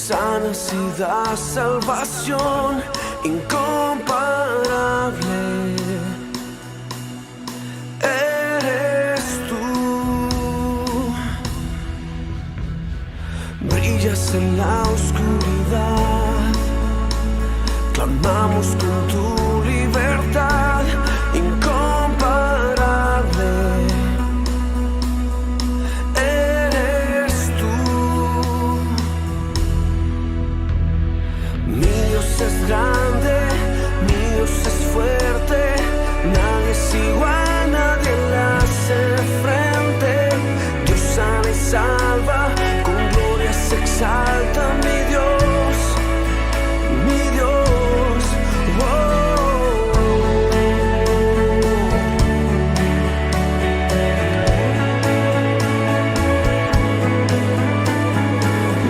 sanas y das salvación incomparable. Eres tú. Brillas en la oscuridad, clamamos con tu libertad incomparable. Eres tú. Mi Dios es grande, mi Dios es fuerte, nadie es igual, nadie le hace frente. Dios sana y salva, con gloria se exalta mi Dios, mi Dios.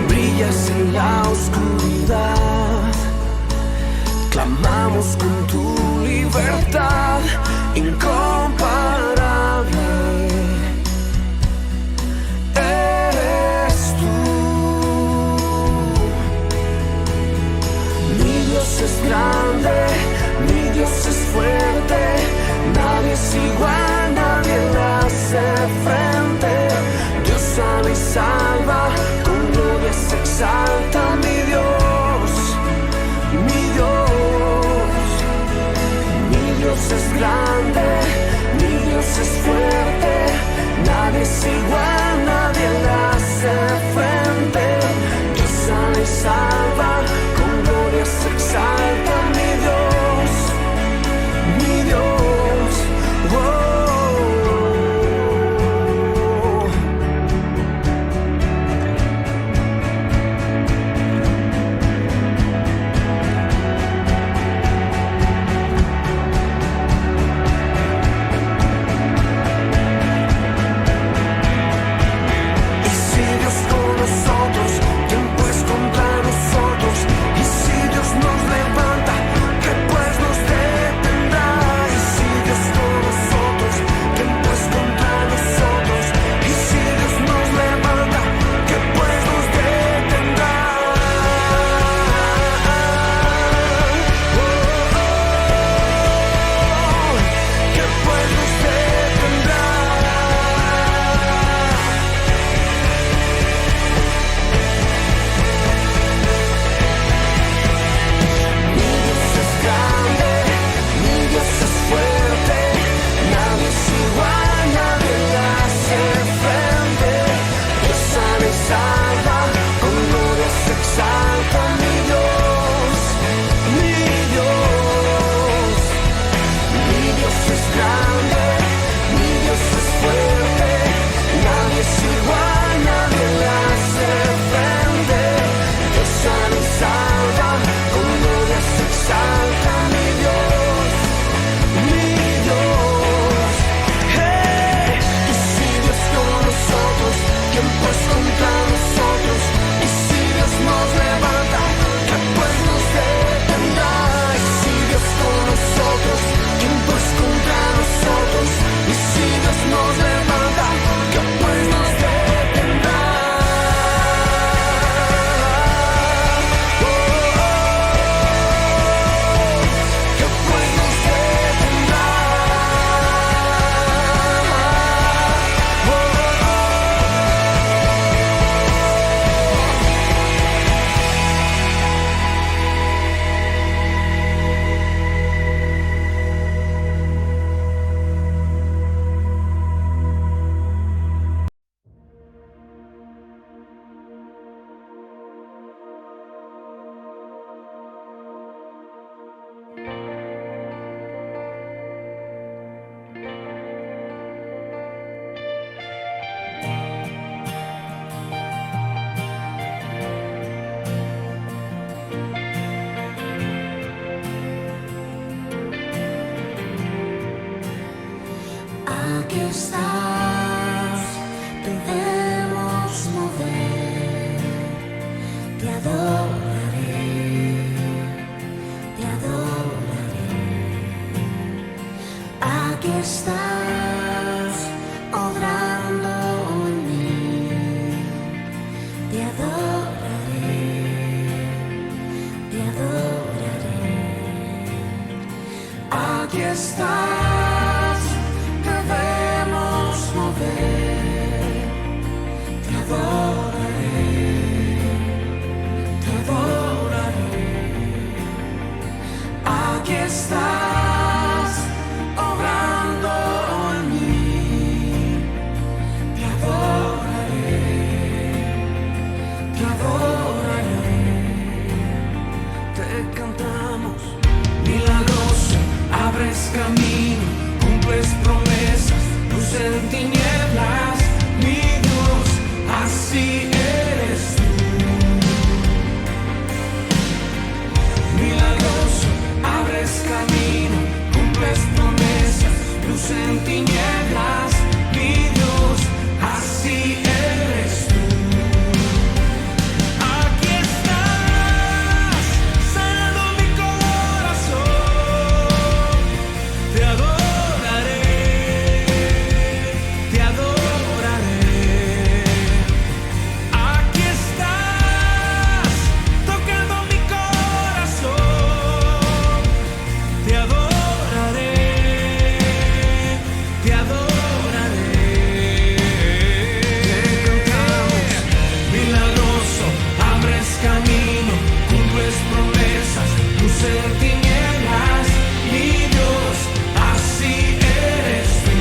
Brillas en la oscuridad, clamamos con tu libertad incomparable. Eres tú. Mi Dios es grande, mi Dios es fuerte, nadie es igual, nadie le hace frente. Dios sana y salva, con gloria se exalta mi Dios, mi Dios. Mi Dios es grande, mi Dios es fuerte, nadie es igual, nadie le hace frente. Dios sana y salva, con gloria se exalta mi Dios, mi Dios. Y si Dios con nosotros, ¿quién pues contra nosotros? Y si Dios nos levanta, ¿qué pues nos detendrá? Y si Dios con nosotros, ¿quién pues contra nosotros? Y si Dios nos levanta, ¿qué pues nos detendrá? ¿Qué pues nos detendrá? Mi Dios es grande, mi Dios es fuerte, nadie es igual, nadie le hace frente. Dios sana y salva, con gloria se exalta mi Dios, mi Dios. Mi Dios es grande, mi Dios es fuerte, nadie es igual, nadie le hace frente. Dios sana y salva, con gloria se exalta mi Dios, mi Dios. Hey. Y si Dios con nosotros, ¿quién pues contra nosotros? Y si Dios nos levanta, ¿qué pues nos detendrá? Y si Dios con nosotros, ¿quién pues contra nosotros? Y si Dios nos levanta, ¿qué pues nos detendrá? ¿Qué pues nos detendrá? Aquí estás, debemos mover, te adoraré, te adoraré. Aquí estás, obrando en mí, te adoraré. estás, debemos mover. Te adoraré. Aquí estás, obrando en mí. Te adoraré. Te cantamos, milagroso, abres camino, cumples promesas, luz en tinieblas, mi Dios, así eres tú. Milagroso, abres camino, cumples promesas, luz en tinieblas, mi Dios, así eres tú. Aquí estás, sanando mi corazón. Te adoraré, te adoraré. Aquí estás, tocando mi corazón. Te adoraré, te adoraré. Te cantamos, milagroso, abres camino, cumples promesas, luz en tinieblas, mi Dios, así eres tú.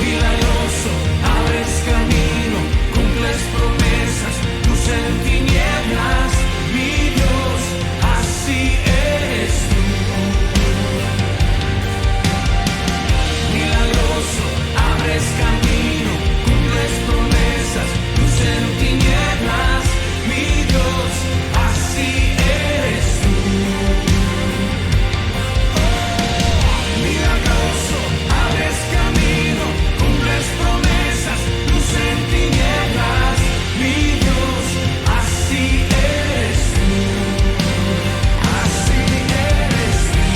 Milagroso, abres camino, cumples promesas, luz en tinieblas, mi Dios, así eres tú. Milagroso, abres camino, cumples promesas, luz en tinieblas, mi Dios, así eres tú. Milagroso, abres camino, cumples promesas, luz en tinieblas, mi Dios, así eres tú. Así eres tú.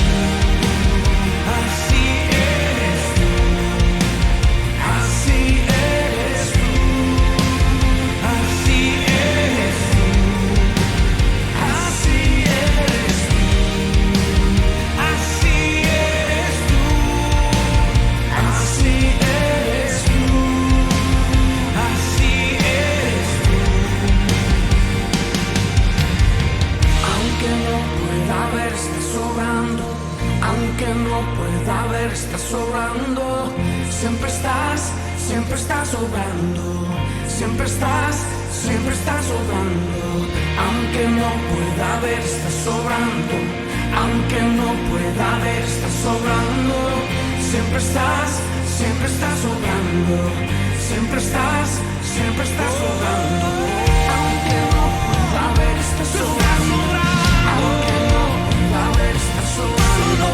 Así eres tú. Así eres tú. Así eres tú. Así eres tú. Así eres tú. Así eres tú. Así eres tú. Aunque no pueda ver, estás sobrando. Aunque no pueda ver, estás sobrando. Siempre estás sobrando. Siempre estás sobrando. Aunque no pueda ver, estás sobrando. Aunque no pueda ver, estás sobrando. Siempre estás sobrando. Siempre estás sobrando. Aunque no pueda ver, estás sobrando. Aunque no pueda ver, estás sobrando.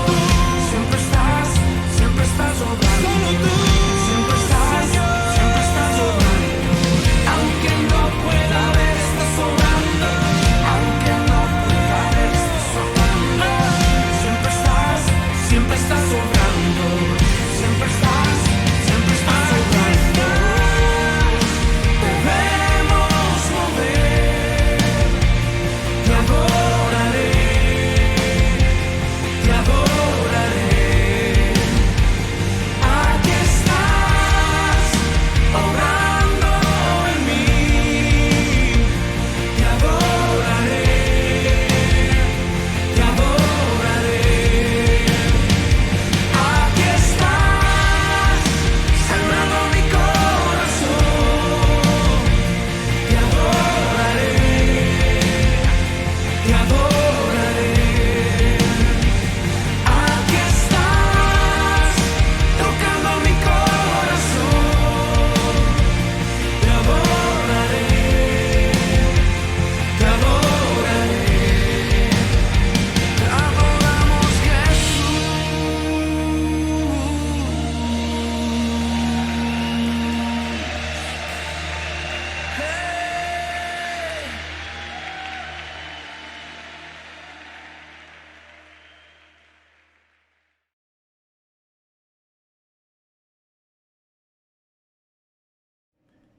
Siempre estás sobrando. Siempre estás sobrando. Aunque no pueda ver, estás sobrando. Aunque no pueda ver, estás sobrando. Siempre estás sobrando. Siempre estás sobrando. Debemos mover. Te adoraré. Te adoraré. Aquí estás, obrando en mí. Te adoraré. Te adoraré. Aquí estás, sanando mi corazón. Te adoraré. Te adoraré. Aquí estás, tocando mi corazón. Te adoraré. Te adoraré. Te adoramos, Jesús.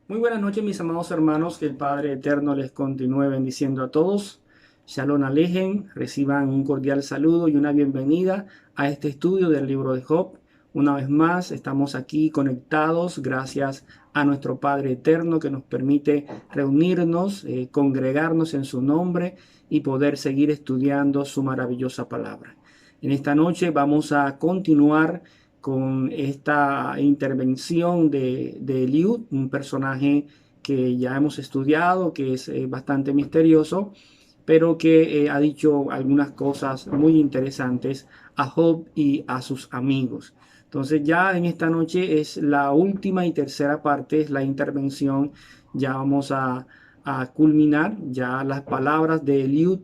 Muy buenas noches, mis amados hermanos, que el Padre Eterno les continúe bendiciendo a todos. Shalom Alejen, reciban un cordial saludo y una bienvenida a este estudio del libro de Job. Una vez más estamos aquí conectados gracias a nuestro Padre Eterno que nos permite reunirnos, congregarnos en su nombre y poder seguir estudiando su maravillosa palabra. En esta noche vamos a continuar con esta intervención de Eliud, un personaje que ya hemos estudiado, que es bastante misterioso, pero que ha dicho algunas cosas muy interesantes a Job y a sus amigos. Entonces ya en esta noche es la última y tercera parte, es la intervención. Ya vamos a culminar, ya las palabras de Eliud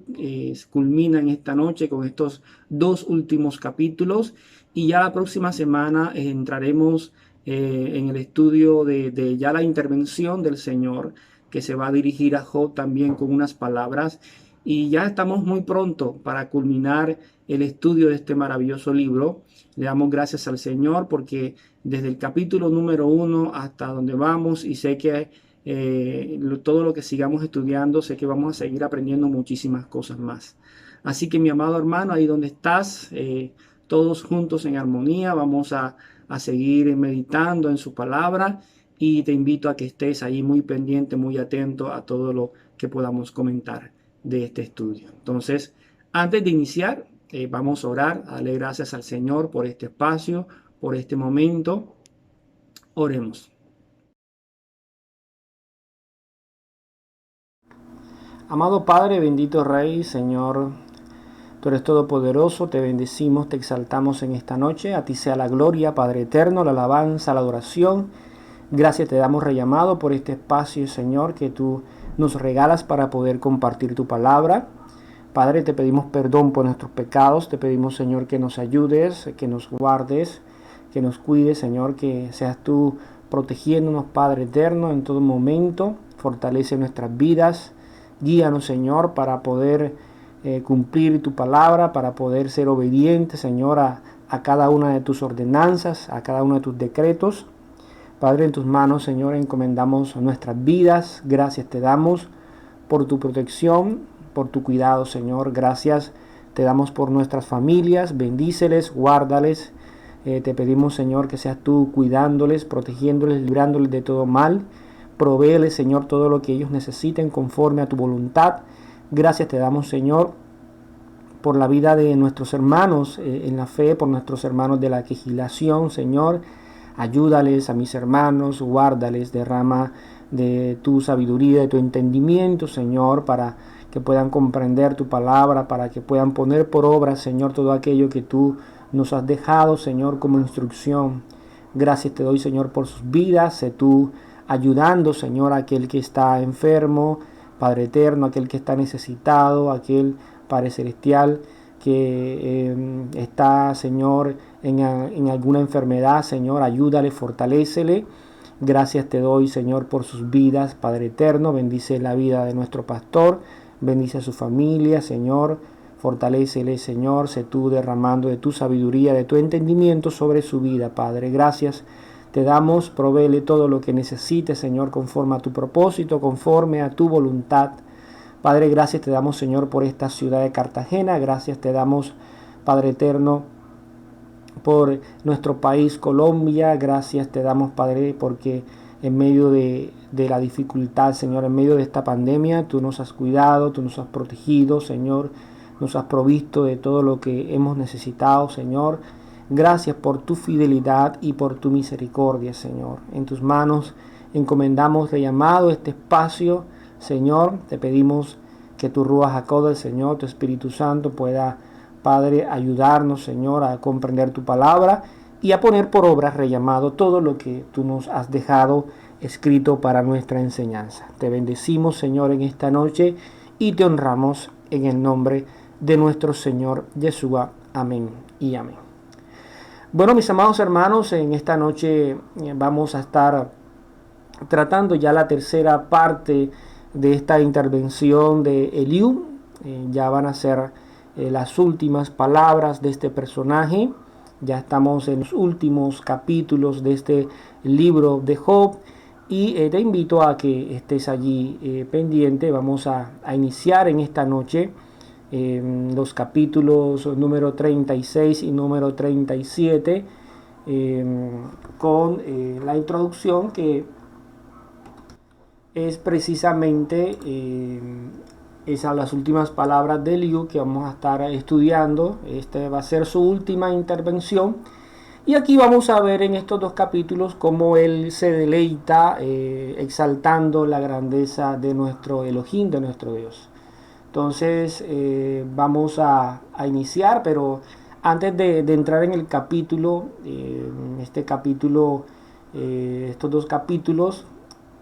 culminan esta noche con estos dos últimos capítulos, y ya la próxima semana entraremos en el estudio de ya la intervención del Señor, que se va a dirigir a Job también con unas palabras. Y ya estamos muy pronto para culminar el estudio de este maravilloso libro. Le damos gracias al Señor porque desde el capítulo número 1 hasta donde vamos, y sé que todo lo que sigamos estudiando, sé que vamos a seguir aprendiendo muchísimas cosas más. Así que mi amado hermano, ahí donde estás, todos juntos en armonía, vamos a seguir meditando en su palabra, y te invito a que estés ahí muy pendiente, muy atento a todo lo que podamos comentar de este estudio. Entonces, antes de iniciar, vamos a orar, a darle gracias al Señor por este espacio, por este momento. Oremos. Amado Padre, bendito Rey, Señor, tú eres todopoderoso, te bendecimos, te exaltamos en esta noche. A ti sea la gloria, Padre eterno, la alabanza, la adoración. Gracias te damos, Rey amado, por este espacio, Señor, que tú nos regalas para poder compartir tu palabra. Padre, te pedimos perdón por nuestros pecados, te pedimos, Señor, que nos ayudes, que nos guardes, que nos cuides, Señor, que seas tú protegiéndonos, Padre eterno, en todo momento. Fortalece nuestras vidas, guíanos, Señor, para poder cumplir tu palabra, para poder ser obedientes, Señor, a cada una de tus ordenanzas, a cada uno de tus decretos. Padre, en tus manos, Señor, encomendamos nuestras vidas. Gracias te damos por tu protección, por tu cuidado, Señor. Gracias te damos por nuestras familias. Bendíceles, guárdales. Te pedimos, Señor, que seas tú cuidándoles, protegiéndoles, librándoles de todo mal. Provéeles, Señor, todo lo que ellos necesiten conforme a tu voluntad. Gracias te damos, Señor, por la vida de nuestros hermanos en la fe, por nuestros hermanos de la legislación, Señor. Ayúdales a mis hermanos, guárdales, derrama de tu sabiduría, de tu entendimiento, Señor, para que puedan comprender tu palabra, para que puedan poner por obra, Señor, todo aquello que tú nos has dejado, Señor, como instrucción. Gracias te doy, Señor, por sus vidas. Sé tú ayudando, Señor, a aquel que está enfermo, Padre eterno, aquel que está necesitado, aquel Padre celestial que está, Señor, en alguna enfermedad. Señor, ayúdale, fortalécele. Gracias te doy, Señor, por sus vidas, Padre eterno. Bendice la vida de nuestro pastor, bendice a su familia, Señor. Fortalécele, Señor. Sé tú derramando de tu sabiduría, de tu entendimiento sobre su vida, Padre. Gracias te damos, provéele todo lo que necesite, Señor, conforme a tu propósito, conforme a tu voluntad. Padre, gracias te damos, Señor, por esta ciudad de Cartagena. Gracias te damos, Padre eterno, por nuestro país, Colombia. Gracias te damos, Padre, porque en medio de la dificultad, Señor, en medio de esta pandemia, tú nos has cuidado, tú nos has protegido, Señor. Nos has provisto de todo lo que hemos necesitado, Señor. Gracias por tu fidelidad y por tu misericordia, Señor. En tus manos encomendamos de llamado este espacio, Señor. Te pedimos que tu Ruach HaKodesh, Señor, tu Espíritu Santo pueda, Padre, ayudarnos, Señor, a comprender tu palabra y a poner por obra, Rey amado, todo lo que tú nos has dejado escrito para nuestra enseñanza. Te bendecimos, Señor, en esta noche y te honramos en el nombre de nuestro Señor Yeshua. Amén y amén. Bueno, mis amados hermanos, en esta noche vamos a estar tratando ya la tercera parte de esta intervención de Eliud. Ya van a ser las últimas palabras de este personaje. Ya estamos en los últimos capítulos de este libro de Job. Y te invito a que estés allí pendiente. Vamos a iniciar en esta noche los capítulos número 36 y número 37, con la introducción que es precisamente esas las últimas palabras de Eliú que vamos a estar estudiando. Esta va a ser su última intervención. Y aquí vamos a ver en estos dos capítulos cómo él se deleita exaltando la grandeza de nuestro Elohim, de nuestro Dios. Entonces vamos a iniciar, pero antes de entrar en el capítulo, estos dos capítulos,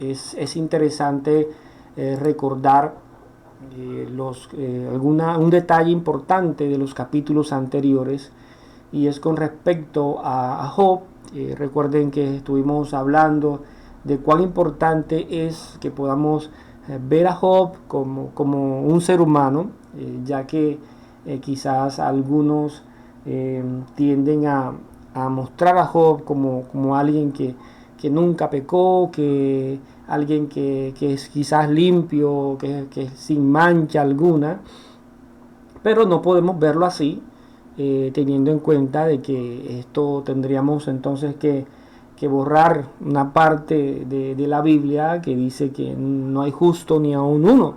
es interesante recordar un detalle importante de los capítulos anteriores, y es con respecto a Job. Recuerden que estuvimos hablando de cuán importante es que podamos ver a Job como un ser humano, ya que quizás algunos tienden a mostrar a Job como alguien que nunca pecó, que alguien que es quizás limpio, que sin mancha alguna, pero no podemos verlo así, teniendo en cuenta de que esto tendríamos entonces que borrar una parte de la Biblia que dice que no hay justo ni aun uno.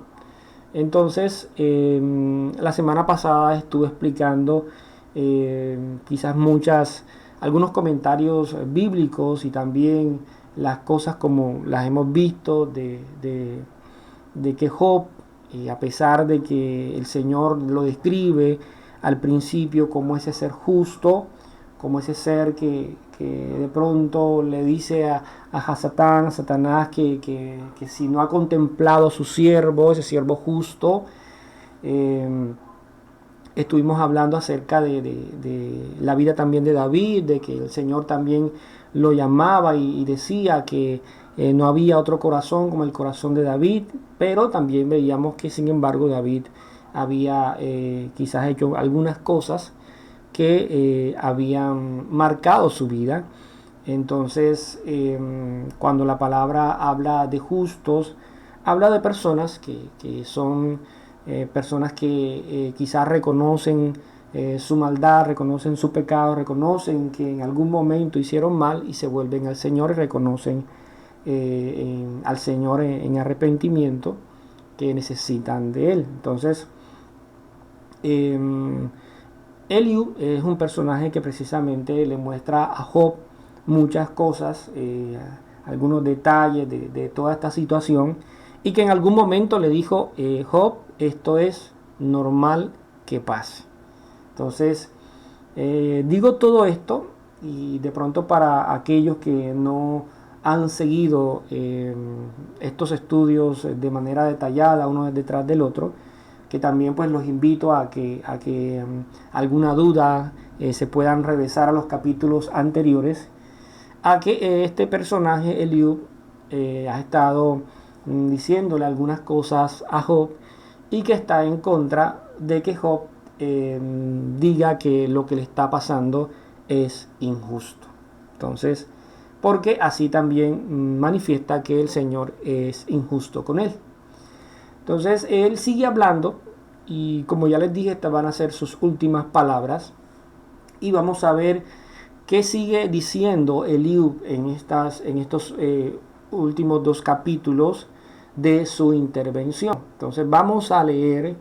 Entonces, la semana pasada estuve explicando quizás algunos comentarios bíblicos, y también las cosas como las hemos visto de que Job, a pesar de que el Señor lo describe al principio como ese ser justo, como ese ser que de pronto le dice a Satanás que si no ha contemplado a su siervo, ese siervo justo. Estuvimos hablando acerca de la vida también de David, de que el Señor también lo llamaba y decía que no había otro corazón como el corazón de David, pero también veíamos que sin embargo David había quizás hecho algunas cosas que habían marcado su vida. Entonces, cuando la palabra habla de justos, habla de personas que son personas que quizás reconocen su maldad, reconocen su pecado, reconocen que en algún momento hicieron mal y se vuelven al Señor y reconocen al Señor en arrepentimiento, que necesitan de Él. Entonces, Eliú es un personaje que precisamente le muestra a Job muchas cosas, algunos detalles de toda esta situación, y que en algún momento le dijo, Job, esto es normal que pase. Entonces, digo todo esto, y de pronto para aquellos que no han seguido estos estudios de manera detallada, uno detrás del otro, que también pues los invito a que alguna duda se puedan regresar a los capítulos anteriores, a que este personaje, Eliú, ha estado diciéndole algunas cosas a Job, y que está en contra de que Job diga que lo que le está pasando es injusto. Entonces, porque así también manifiesta que el Señor es injusto con él. Entonces, él sigue hablando, y como ya les dije, estas van a ser sus últimas palabras, y vamos a ver qué sigue diciendo Eliú en estos últimos dos capítulos de su intervención. Entonces vamos a leer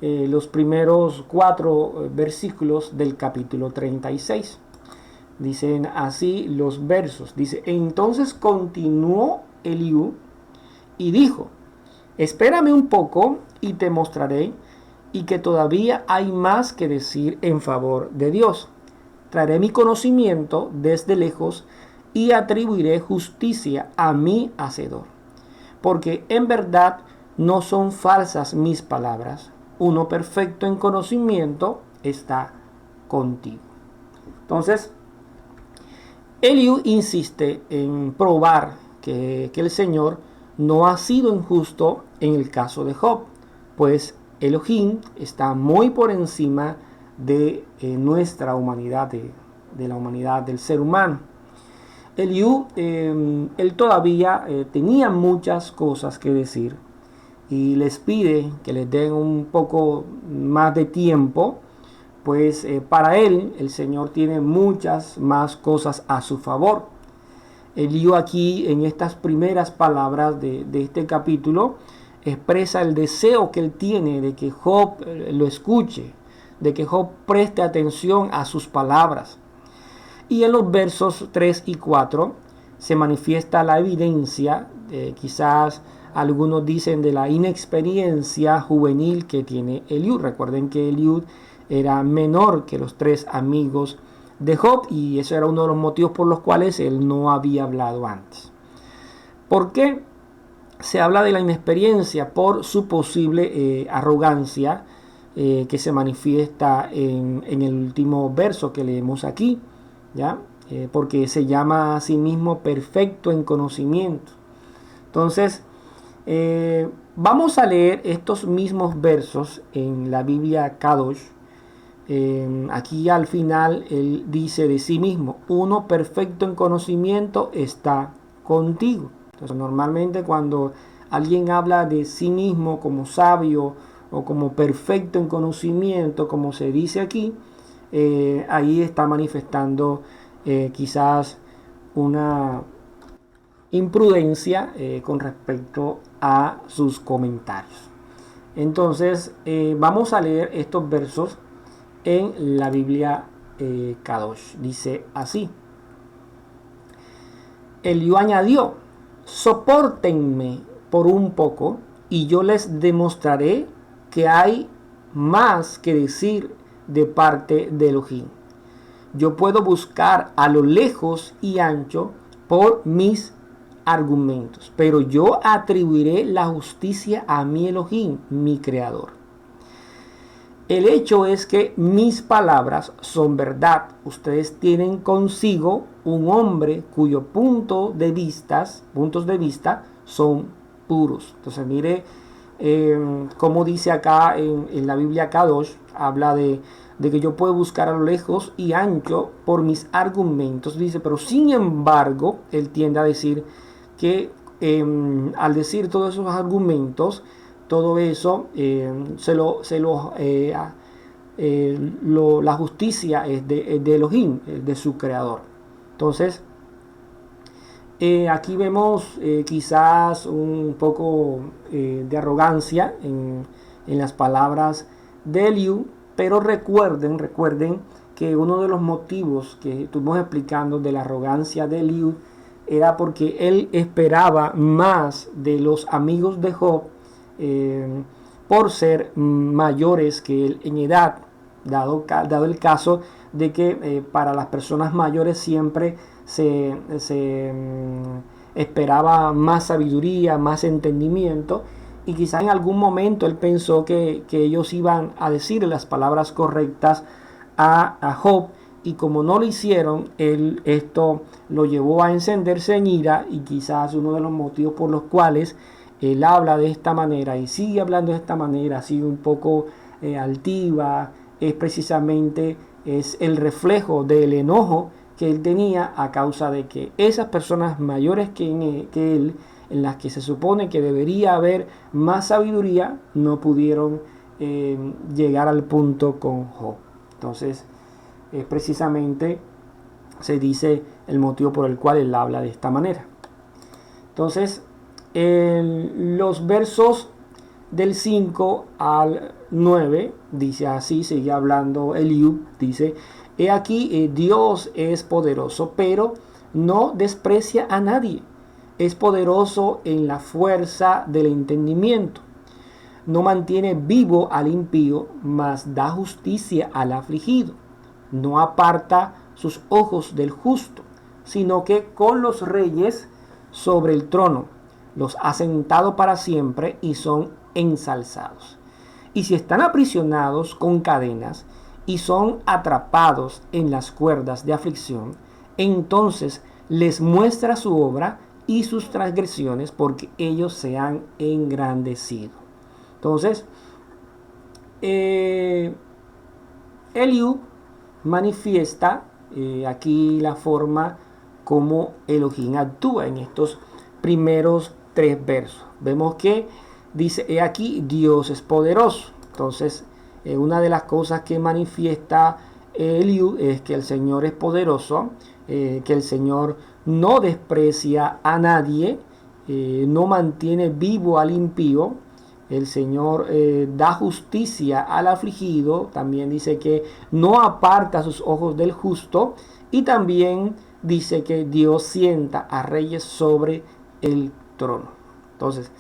los primeros 4 versículos del capítulo 36. Dicen así los versos. Dice: entonces continuó Eliú y dijo: espérame un poco y te mostraré, y que todavía hay más que decir en favor de Dios. Traeré mi conocimiento desde lejos y atribuiré justicia a mi hacedor. Porque en verdad no son falsas mis palabras. Uno perfecto en conocimiento está contigo. Entonces, Eliú insiste en probar que el Señor no ha sido injusto en el caso de Job, pues Elohim está muy por encima de nuestra humanidad, de la humanidad del ser humano. Eliú, él todavía tenía muchas cosas que decir, y les pide que les den un poco más de tiempo, pues para él el Señor tiene muchas más cosas a su favor. Eliú aquí en estas primeras palabras de este capítulo expresa el deseo que él tiene de que Job lo escuche, de que Job preste atención a sus palabras. Y en los versos 3 y 4 se manifiesta la evidencia, quizás algunos dicen de la inexperiencia juvenil que tiene Eliud. Recuerden que Eliud era menor que los 3 amigos de Job y eso era uno de los motivos por los cuales él no había hablado antes. ¿Por qué se habla de la inexperiencia? Por su posible arrogancia que se manifiesta en el último verso que leemos aquí, ¿ya? Porque se llama a sí mismo perfecto en conocimiento. Entonces, vamos a leer estos mismos versos en la Biblia Kadosh. Aquí al final él dice de sí mismo, uno perfecto en conocimiento está contigo. Entonces normalmente cuando alguien habla de sí mismo como sabio o como perfecto en conocimiento, como se dice aquí, ahí está manifestando quizás una imprudencia con respecto a sus comentarios. Entonces vamos a leer estos versos en la Biblia Kadosh. Dice así: Eliú añadió, sopórtenme por un poco y yo les demostraré que hay más que decir de parte de Elohim. Yo puedo buscar a lo lejos y ancho por mis argumentos, pero yo atribuiré la justicia a mi Elohim, mi creador. El hecho es que mis palabras son verdad. Ustedes tienen consigo un hombre cuyo puntos de vista son puros. Entonces mire como dice acá en la Biblia Kadosh, habla de que yo puedo buscar a lo lejos y ancho por mis argumentos. Dice, pero sin embargo, él tiende a decir que al decir todos esos argumentos, todo eso la justicia es de Elohim, de su creador. Entonces, aquí vemos quizás un poco de arrogancia en las palabras de Eliú, pero recuerden que uno de los motivos que estuvimos explicando de la arrogancia de Eliú era porque él esperaba más de los amigos de Job por ser mayores que él en edad, dado el caso de que para las personas mayores siempre se esperaba más sabiduría, más entendimiento, y quizá en algún momento él pensó que ellos iban a decir las palabras correctas a Job, y como no lo hicieron, esto lo llevó a encenderse en ira, y quizás uno de los motivos por los cuales él habla de esta manera y sigue hablando de esta manera, así un poco altiva, es precisamente el reflejo del enojo que él tenía a causa de que esas personas mayores que él, en las que se supone que debería haber más sabiduría, no pudieron llegar al punto con Job. Entonces, precisamente se dice el motivo por el cual él habla de esta manera. Entonces, los versos del 5 al 9 dice así, sigue hablando Eliú, dice, he aquí Dios es poderoso, pero no desprecia a nadie, es poderoso en la fuerza del entendimiento, no mantiene vivo al impío, mas da justicia al afligido, no aparta sus ojos del justo, sino que con los reyes sobre el trono los ha sentado para siempre y son ensalzados. Y si están aprisionados con cadenas y son atrapados en las cuerdas de aflicción, entonces les muestra su obra y sus transgresiones, porque ellos se han engrandecido. Entonces, Eliú manifiesta aquí la forma como Elohim actúa en estos primeros 3 versos. Vemos que dice, he aquí, Dios es poderoso. Entonces, una de las cosas que manifiesta Eliud es que el Señor es poderoso, que el Señor no desprecia a nadie, no mantiene vivo al impío. El Señor da justicia al afligido. También dice que no aparta sus ojos del justo. Y también dice que Dios sienta a reyes sobre el trono. Entonces,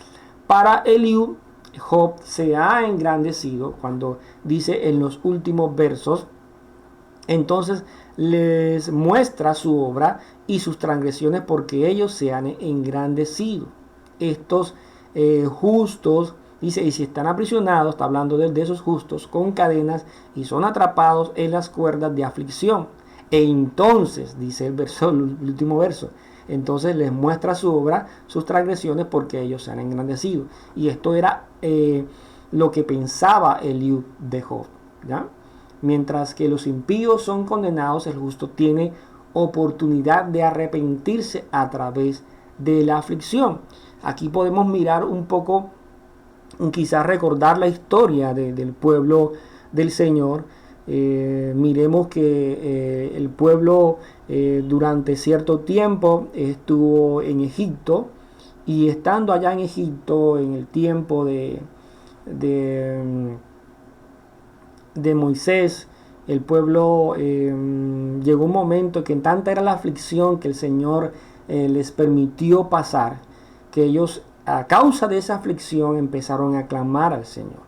para Eliud, Job se ha engrandecido cuando dice en los últimos versos. Entonces les muestra su obra y sus transgresiones porque ellos se han engrandecido. Estos justos, dice, y si están aprisionados, está hablando de esos justos, con cadenas y son atrapados en las cuerdas de aflicción. E entonces, dice el último verso, entonces les muestra su obra, sus transgresiones, porque ellos se han engrandecido. Y esto era lo que pensaba Eliud de Job, ¿ya? Mientras que los impíos son condenados, el justo tiene oportunidad de arrepentirse a través de la aflicción. Aquí podemos mirar un poco, quizás recordar la historia del pueblo del Señor. Miremos que el pueblo durante cierto tiempo estuvo en Egipto, y estando allá en Egipto en el tiempo de Moisés, el pueblo llegó un momento que tanta era la aflicción que el Señor les permitió pasar, que ellos, a causa de esa aflicción, empezaron a clamar al Señor.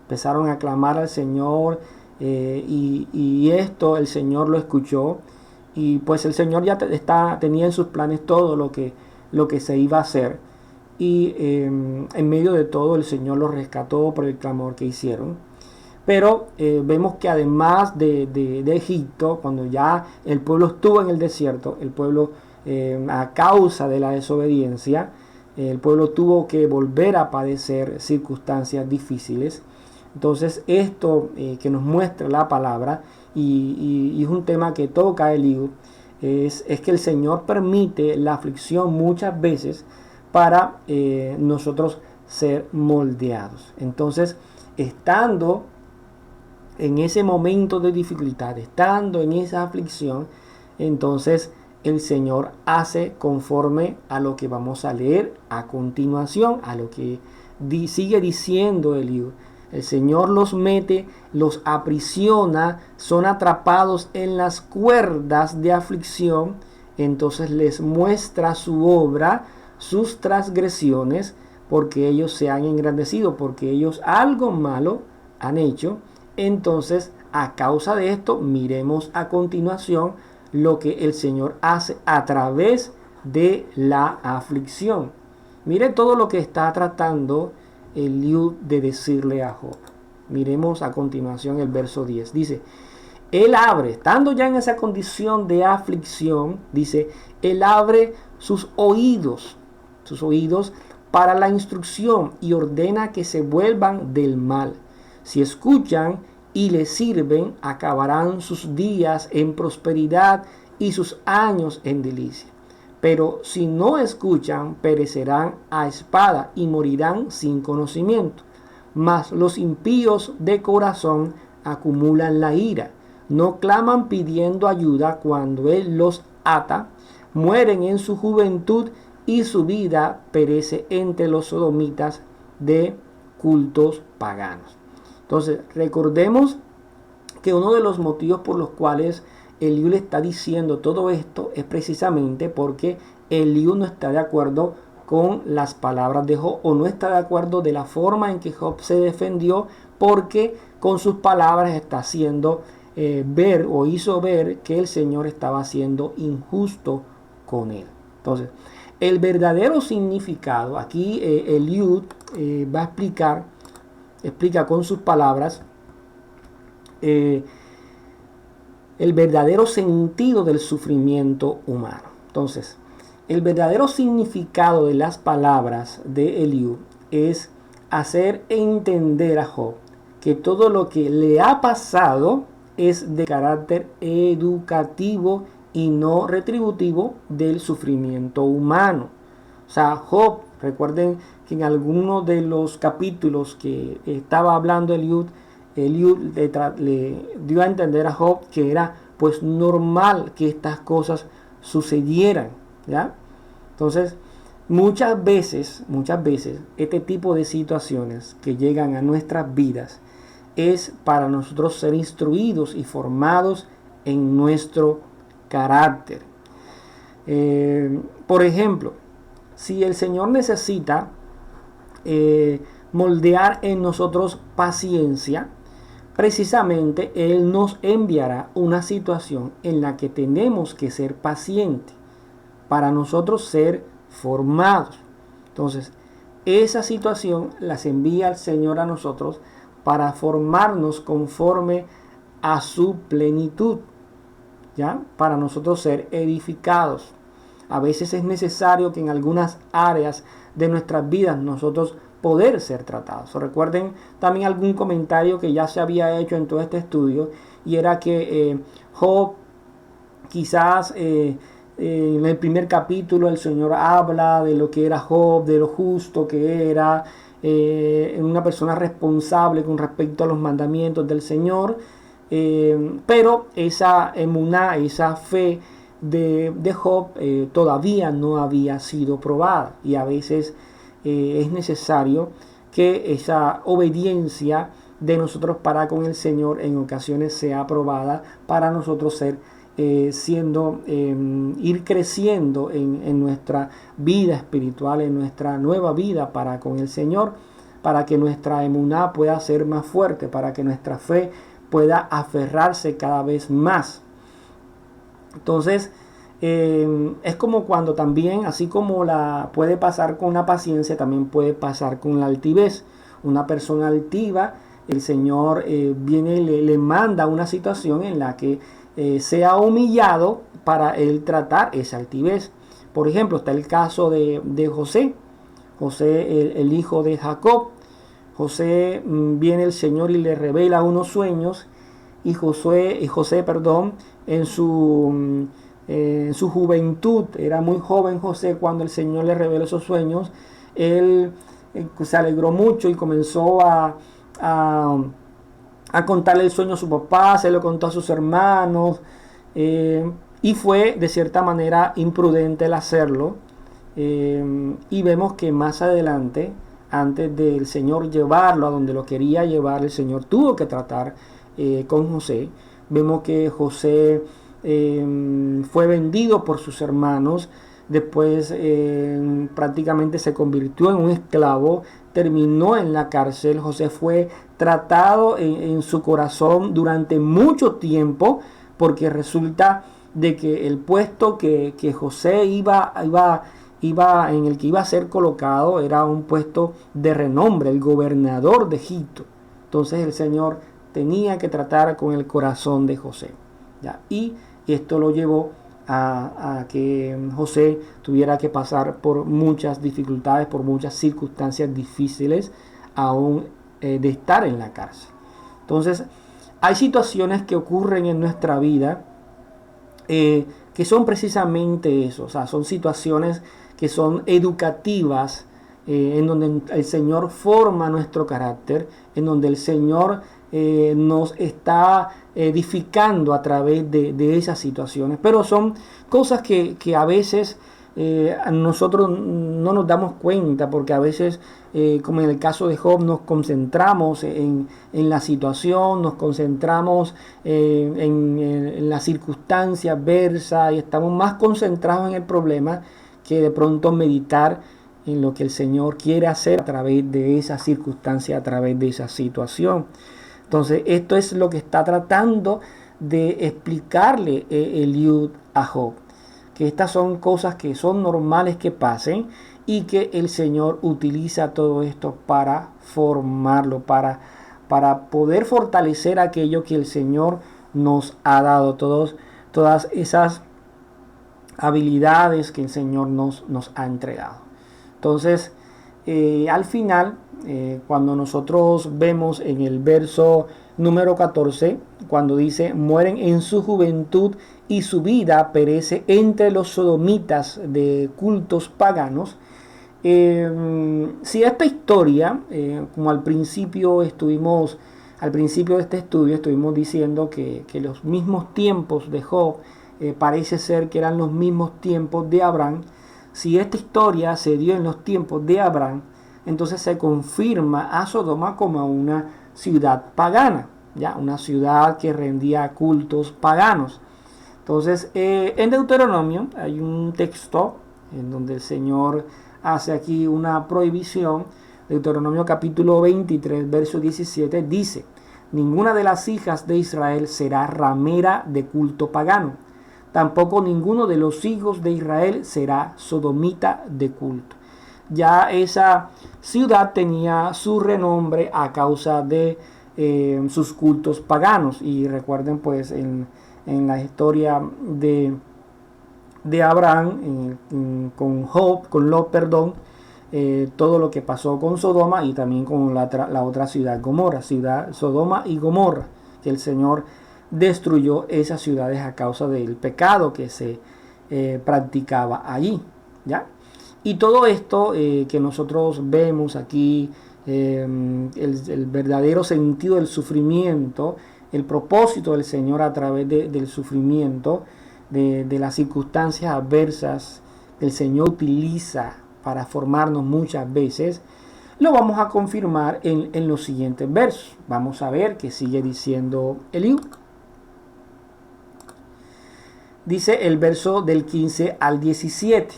Empezaron a clamar al Señor, y esto el Señor lo escuchó, y pues el Señor ya tenía en sus planes todo lo que se iba a hacer, y en medio de todo el Señor los rescató por el clamor que hicieron. Pero vemos que además de Egipto, cuando ya el pueblo estuvo en el desierto, el pueblo a causa de la desobediencia, el pueblo tuvo que volver a padecer circunstancias difíciles. Entonces esto que nos muestra la palabra, y es un tema que toca Eliud, es que el Señor permite la aflicción muchas veces para nosotros ser moldeados. Entonces, estando en ese momento de dificultad, estando en esa aflicción, entonces el Señor hace conforme a lo que vamos a leer a continuación, a lo que sigue diciendo Eliud. El Señor los mete, los aprisiona, son atrapados en las cuerdas de aflicción. Entonces les muestra su obra, sus transgresiones, porque ellos se han engrandecido, porque ellos algo malo han hecho. Entonces, a causa de esto, miremos a continuación lo que el Señor hace a través de la aflicción. Mire todo lo que está tratando Eliud de decirle a Job. Miremos a continuación el verso 10. Dice, Él abre, estando ya en esa condición de aflicción, dice, Él abre sus oídos para la instrucción, y ordena que se vuelvan del mal. Si escuchan y le sirven, acabarán sus días en prosperidad y sus años en delicia. Pero si no escuchan, perecerán a espada y morirán sin conocimiento. Mas los impíos de corazón acumulan la ira. No claman pidiendo ayuda cuando Él los ata. Mueren en su juventud y su vida perece entre los sodomitas de cultos paganos. Entonces, recordemos que uno de los motivos por los cuales Eliud le está diciendo todo esto es precisamente porque Eliud no está de acuerdo con las palabras de Job, o no está de acuerdo de la forma en que Job se defendió, porque con sus palabras está haciendo ver, o hizo ver, que el Señor estaba siendo injusto con él. Entonces, el verdadero significado, aquí Eliud va a explica con sus palabras el verdadero sentido del sufrimiento humano. Entonces, el verdadero significado de las palabras de Eliud es hacer entender a Job que todo lo que le ha pasado es de carácter educativo y no retributivo del sufrimiento humano. O sea, Job Recuerden que en alguno de los capítulos que estaba hablando Eliud le dio a entender a Job que era pues normal que estas cosas sucedieran, ¿ya? Entonces, muchas veces, este tipo de situaciones que llegan a nuestras vidas es para nosotros ser instruidos y formados en nuestro carácter. Por ejemplo, si el Señor necesita moldear en nosotros paciencia, precisamente Él nos enviará una situación en la que tenemos que ser pacientes para nosotros ser formados. Entonces, esa situación las envía el Señor a nosotros para formarnos conforme a su plenitud, ¿ya? Para nosotros ser edificados. A veces es necesario que en algunas áreas de nuestras vidas nosotros poder ser tratados. Recuerden también algún comentario que ya se había hecho en todo este estudio, y era que Job, quizás en el primer capítulo el Señor habla de lo que era Job, de lo justo que era, una persona responsable con respecto a los mandamientos del Señor, pero esa emuná, esa fe de Job todavía no había sido probada, y a veces es necesario que esa obediencia de nosotros para con el Señor en ocasiones sea probada para nosotros ser ir creciendo en nuestra vida espiritual, en nuestra nueva vida para con el Señor, para que nuestra emuná pueda ser más fuerte, para que nuestra fe pueda aferrarse cada vez más. Entonces, es como cuando también, así como puede pasar con la paciencia, también puede pasar con la altivez. Una persona altiva, el Señor viene y le manda una situación en la que sea humillado para él tratar esa altivez. Por ejemplo, está el caso de José, el hijo de Jacob. José, viene el Señor y le revela unos sueños, y José, en su juventud, era muy joven José cuando el Señor le reveló esos sueños, él se alegró mucho y comenzó a contarle el sueño a su papá, se lo contó a sus hermanos, y fue de cierta manera imprudente el hacerlo, y vemos que más adelante, antes del Señor llevarlo a donde lo quería llevar, el Señor tuvo que tratar con José. Vemos que José fue vendido por sus hermanos, después prácticamente se convirtió en un esclavo, terminó en la cárcel. José fue tratado en su corazón durante mucho tiempo, porque resulta de que el puesto que José en el que iba a ser colocado era un puesto de renombre, el gobernador de Egipto. Entonces el Señor tenía que tratar con el corazón de José, ¿ya? Y esto lo llevó a que José tuviera que pasar por muchas dificultades, por muchas circunstancias difíciles, aún de estar en la cárcel. Entonces, hay situaciones que ocurren en nuestra vida que son precisamente eso, o sea, son situaciones que son educativas, en donde el Señor forma nuestro carácter, en donde el Señor nos está edificando a través de esas situaciones. Pero son cosas que a veces nosotros no nos damos cuenta, porque a veces, como en el caso de Job, nos concentramos en la situación, nos concentramos en la circunstancia adversa, y estamos más concentrados en el problema que de pronto meditar en lo que el Señor quiere hacer a través de esa circunstancia, a través de esa situación. Entonces, esto es lo que está tratando de explicarle Eliud a Job, que estas son cosas que son normales que pasen, y que el Señor utiliza todo esto para formarlo, para poder fortalecer aquello que el Señor nos ha dado, todas esas habilidades que el Señor nos ha entregado. Entonces, al final, cuando nosotros vemos en el verso número 14, cuando dice: mueren en su juventud y su vida perece entre los sodomitas de cultos paganos, Si esta historia, como al principio de este estudio estuvimos diciendo que los mismos tiempos de Job parece ser que eran los mismos tiempos de Abraham. Si esta historia se dio en los tiempos de Abraham, entonces se confirma a Sodoma como una ciudad pagana, ya una ciudad que rendía cultos paganos. Entonces, en Deuteronomio hay un texto en donde el Señor hace aquí una prohibición. Deuteronomio capítulo 23, verso 17 dice: ninguna de las hijas de Israel será ramera de culto pagano, tampoco ninguno de los hijos de Israel será sodomita de culto. Ya esa ciudad tenía su renombre a causa de sus cultos paganos. Y recuerden pues en la historia de Abraham con Lot, todo lo que pasó con Sodoma y también con la otra ciudad, Sodoma y Gomorra, que el Señor destruyó esas ciudades a causa del pecado que se practicaba allí, ¿ya? Y todo esto que nosotros vemos aquí, el verdadero sentido del sufrimiento, el propósito del Señor a través del sufrimiento, de las circunstancias adversas que el Señor utiliza para formarnos muchas veces, lo vamos a confirmar en los siguientes versos. Vamos a ver qué sigue diciendo Eliú. Dice el verso del 15 al 17.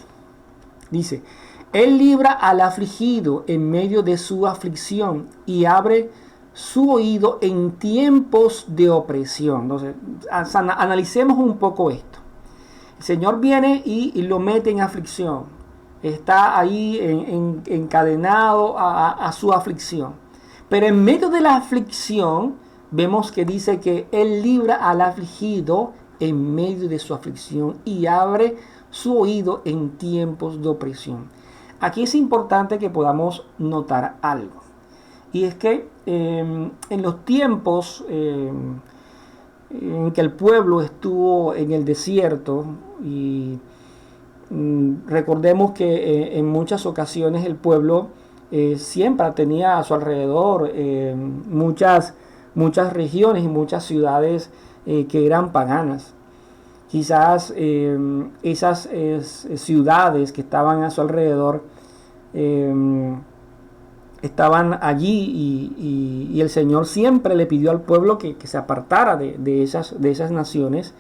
Dice: Él libra al afligido en medio de su aflicción y abre su oído en tiempos de opresión. Entonces, analicemos un poco esto. El Señor viene y lo mete en aflicción. Está ahí encadenado a su aflicción. Pero en medio de la aflicción, vemos que dice que Él libra al afligido en medio de su aflicción y abre su oído en tiempos de opresión. Aquí es importante que podamos notar algo. Y es que en los tiempos en que el pueblo estuvo en el desierto, y recordemos que en muchas ocasiones el pueblo siempre tenía a su alrededor muchas regiones y muchas ciudades que eran paganas. Quizás esas ciudades que estaban a su alrededor estaban allí y el Señor siempre le pidió al pueblo que se apartara de esas naciones.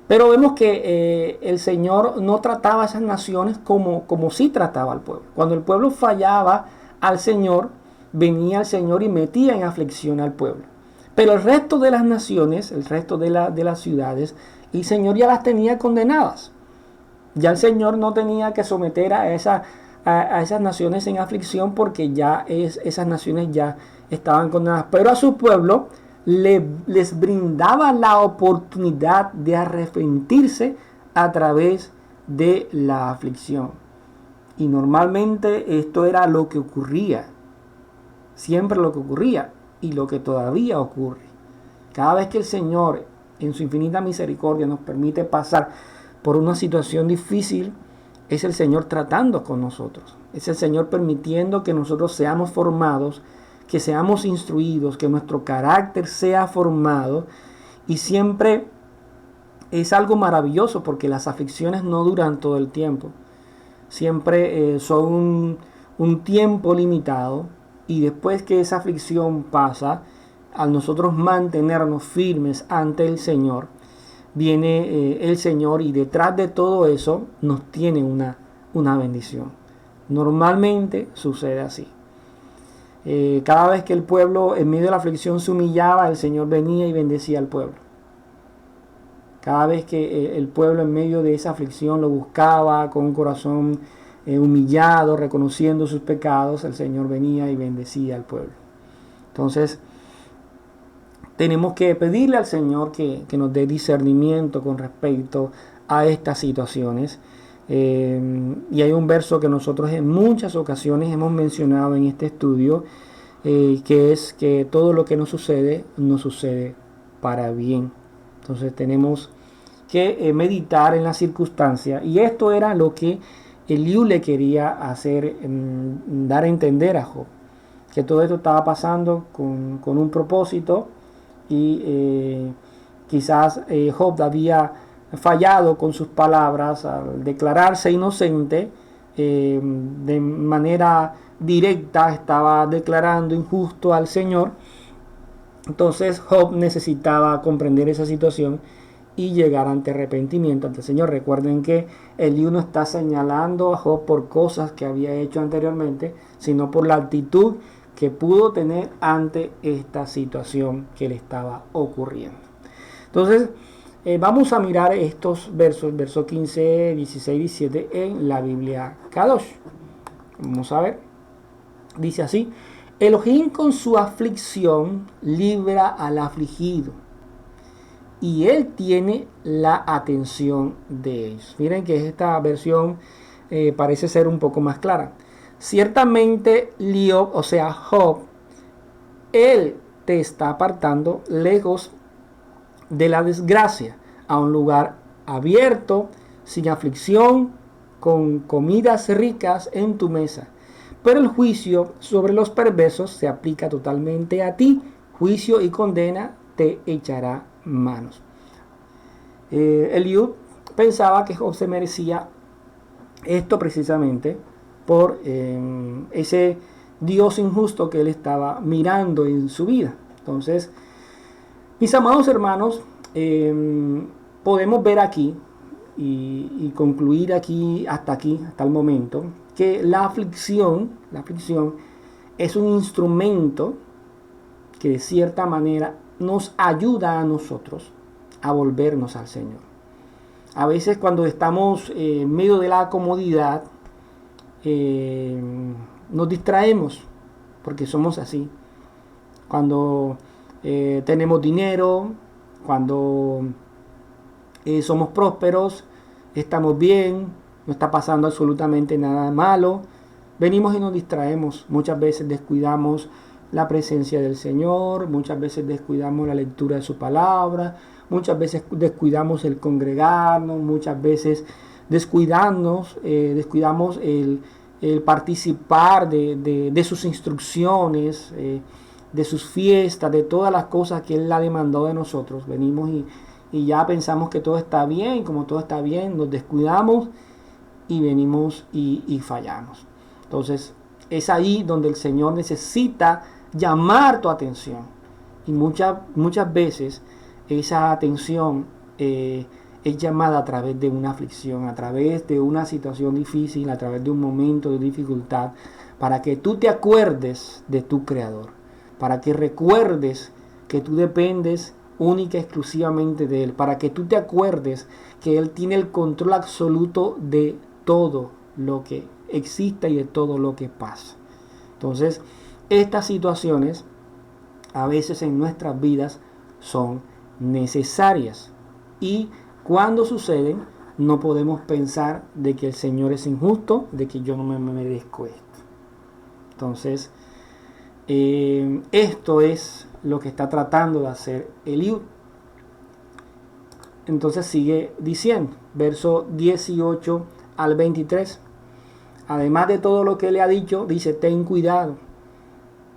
Pero vemos que el Señor no trataba a esas naciones como sí trataba al pueblo. Cuando el pueblo fallaba al Señor, venía el Señor y metía en aflicción al pueblo. Pero el resto de las naciones, el resto de las ciudades, el Señor ya las tenía condenadas. Ya el Señor no tenía que someter a esas naciones en aflicción, porque ya esas naciones ya estaban condenadas. Pero a su pueblo les brindaba la oportunidad de arrepentirse a través de la aflicción. Y normalmente esto era lo que ocurría. Siempre lo que ocurría y lo que todavía ocurre. Cada vez que el Señor, en su infinita misericordia, nos permite pasar por una situación difícil, es el Señor tratando con nosotros. Es el Señor permitiendo que nosotros seamos formados, que seamos instruidos, que nuestro carácter sea formado. Y siempre es algo maravilloso, porque las aflicciones no duran todo el tiempo. Siempre son un tiempo limitado. Y después que esa aflicción pasa, al nosotros mantenernos firmes ante el Señor, viene el Señor y detrás de todo eso nos tiene una bendición. Normalmente sucede así. Cada vez que el pueblo en medio de la aflicción se humillaba, el Señor venía y bendecía al pueblo. Cada vez que el pueblo en medio de esa aflicción lo buscaba con un corazón humillado, reconociendo sus pecados, el Señor venía y bendecía al pueblo. Entonces, tenemos que pedirle al Señor que nos dé discernimiento con respecto a estas situaciones. Y hay un verso que nosotros en muchas ocasiones hemos mencionado en este estudio, que es que todo lo que nos sucede para bien. Entonces tenemos que meditar en la circunstancia, y esto era lo que Eliú le quería dar a entender a Job que todo esto estaba pasando con un propósito y quizás Job había fallado con sus palabras al declararse inocente. De manera directa estaba declarando injusto al Señor. Entonces Job necesitaba comprender esa situación y llegar ante arrepentimiento ante el Señor. Recuerden que Eliú no está señalando a Job por cosas que había hecho anteriormente, sino por la actitud que pudo tener ante esta situación que le estaba ocurriendo. Entonces, vamos a mirar estos versos 15, 16, 17 en la Biblia Kadosh. Vamos a ver. Dice así: Elohim con su aflicción libra al afligido, y él tiene la atención de ellos. Miren que esta versión parece ser un poco más clara. Ciertamente Liob, o sea Job, él te está apartando lejos de la desgracia, a un lugar abierto, sin aflicción, con comidas ricas en tu mesa. Pero el juicio sobre los perversos se aplica totalmente a ti. Juicio y condena te echará manos. Eliú pensaba que Job se merecía esto precisamente por ese Dios injusto que él estaba mirando en su vida. Entonces, mis amados hermanos, podemos ver aquí y concluir hasta el momento, que la aflicción es un instrumento que de cierta manera nos ayuda a nosotros a volvernos al Señor. A veces cuando estamos en medio de la comodidad, nos distraemos, porque somos así. Cuando tenemos dinero, cuando somos prósperos, estamos bien, no está pasando absolutamente nada malo, venimos y nos distraemos. Muchas veces descuidamos la presencia del Señor, muchas veces descuidamos la lectura de su palabra, muchas veces descuidamos el congregarnos, muchas veces descuidamos el participar de sus instrucciones, de sus fiestas, de todas las cosas que Él ha demandado de nosotros. Venimos y ya pensamos que todo está bien, como todo está bien, nos descuidamos y venimos y fallamos. Entonces es ahí donde el Señor necesita llamar tu atención, y muchas veces esa atención es llamada a través de una aflicción, a través de una situación difícil, a través de un momento de dificultad, para que tú te acuerdes de tu Creador, para que recuerdes que tú dependes única y exclusivamente de Él, para que tú te acuerdes que Él tiene el control absoluto de todo lo que exista y de todo lo que pasa. Entonces, estas situaciones a veces en nuestras vidas son necesarias, y cuando suceden no podemos pensar de que el Señor es injusto, de que yo no me merezco esto. Entonces, esto es lo que está tratando de hacer Eliú. Entonces sigue diciendo, verso 18 al 23. Además de todo lo que le ha dicho, dice: ten cuidado,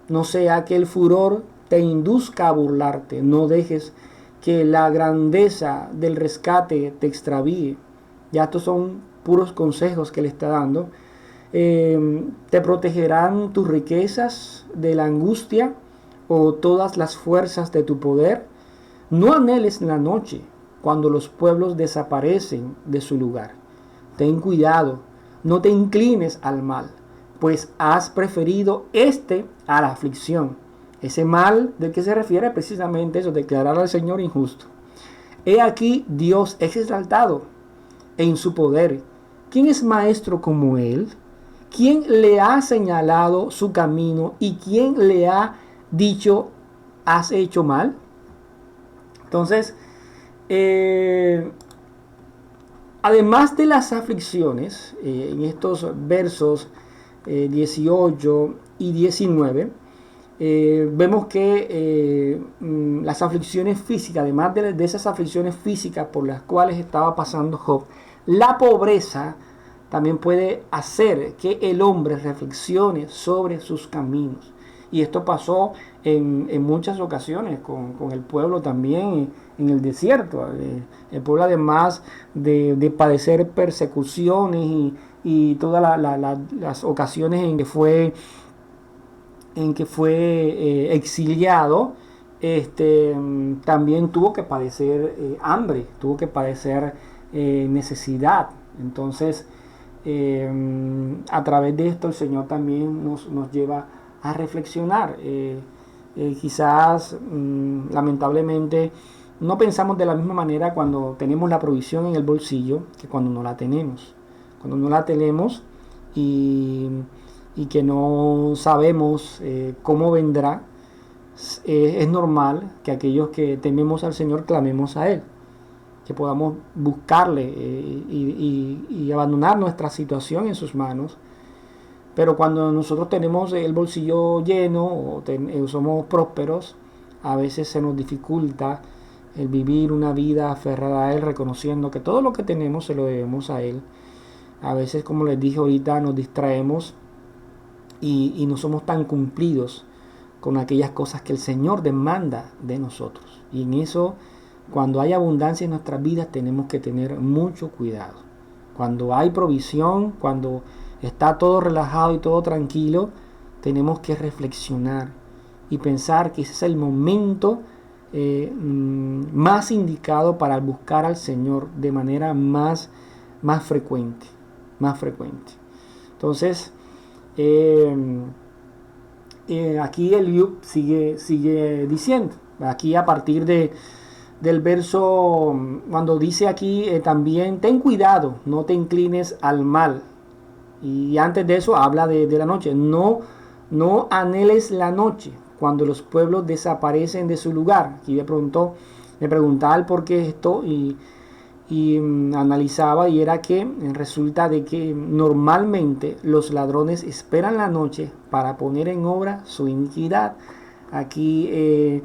no sea que el furor te induzca a burlarte, no dejes que la grandeza del rescate te extravíe. Ya estos son puros consejos que le está dando. Te protegerán tus riquezas de la angustia o todas las fuerzas de tu poder. No anheles la noche, cuando los pueblos desaparecen de su lugar. Ten cuidado, no te inclines al mal, pues has preferido a la aflicción. Ese mal del que se refiere precisamente eso, declarar al Señor injusto. He aquí, Dios es exaltado en su poder. ¿Quién es maestro como Él? ¿Quién le ha señalado su camino y quién le ha dicho, has hecho mal? Entonces, además de las aflicciones, en estos versos 18 y 19, vemos que las aflicciones físicas, además de esas aflicciones físicas por las cuales estaba pasando Job, la pobreza también puede hacer que el hombre reflexione sobre sus caminos. Y esto pasó en muchas ocasiones con el pueblo también en el desierto. El pueblo, además de padecer persecuciones y todas las ocasiones en que fue exiliado, también tuvo que padecer hambre, tuvo que padecer necesidad. Entonces, a través de esto el Señor también nos lleva a reflexionar. Quizás, lamentablemente, no pensamos de la misma manera cuando tenemos la provisión en el bolsillo que cuando no la tenemos. Cuando no la tenemos y que no sabemos cómo vendrá, es normal que aquellos que tememos al Señor clamemos a Él, que podamos buscarle y abandonar nuestra situación en sus manos. Pero cuando nosotros tenemos el bolsillo lleno o somos prósperos, a veces se nos dificulta el vivir una vida aferrada a Él, reconociendo que todo lo que tenemos se lo debemos a Él. A veces, como les dije ahorita, nos distraemos y no somos tan cumplidos con aquellas cosas que el Señor demanda de nosotros. Y en eso, cuando hay abundancia en nuestras vidas, tenemos que tener mucho cuidado. Cuando hay provisión, cuando está todo relajado y todo tranquilo, tenemos que reflexionar y pensar que ese es el momento más indicado para buscar al Señor de manera más frecuente. Entonces, aquí Eliú sigue diciendo, aquí a partir del verso, cuando dice aquí también, ten cuidado, no te inclines al mal. Y antes de eso habla de la noche. No anheles la noche cuando los pueblos desaparecen de su lugar. Aquí de pronto me preguntaba el por qué esto y analizaba, y era que resulta de que normalmente los ladrones esperan la noche para poner en obra su iniquidad. Aquí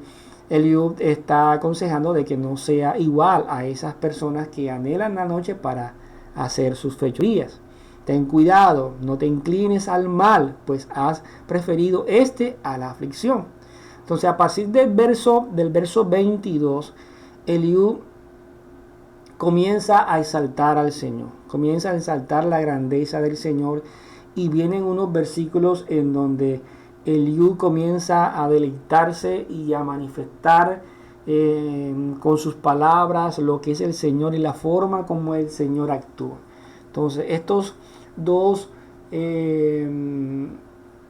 Eliud está aconsejando de que no sea igual a esas personas que anhelan la noche para hacer sus fechorías. Ten cuidado, no te inclines al mal, pues has preferido a la aflicción. Entonces, a partir del verso 22, Eliú comienza a exaltar al Señor, comienza a exaltar la grandeza del Señor, y vienen unos versículos en donde Eliú comienza a deleitarse y a manifestar con sus palabras lo que es el Señor y la forma como el Señor actúa. Entonces, estos dos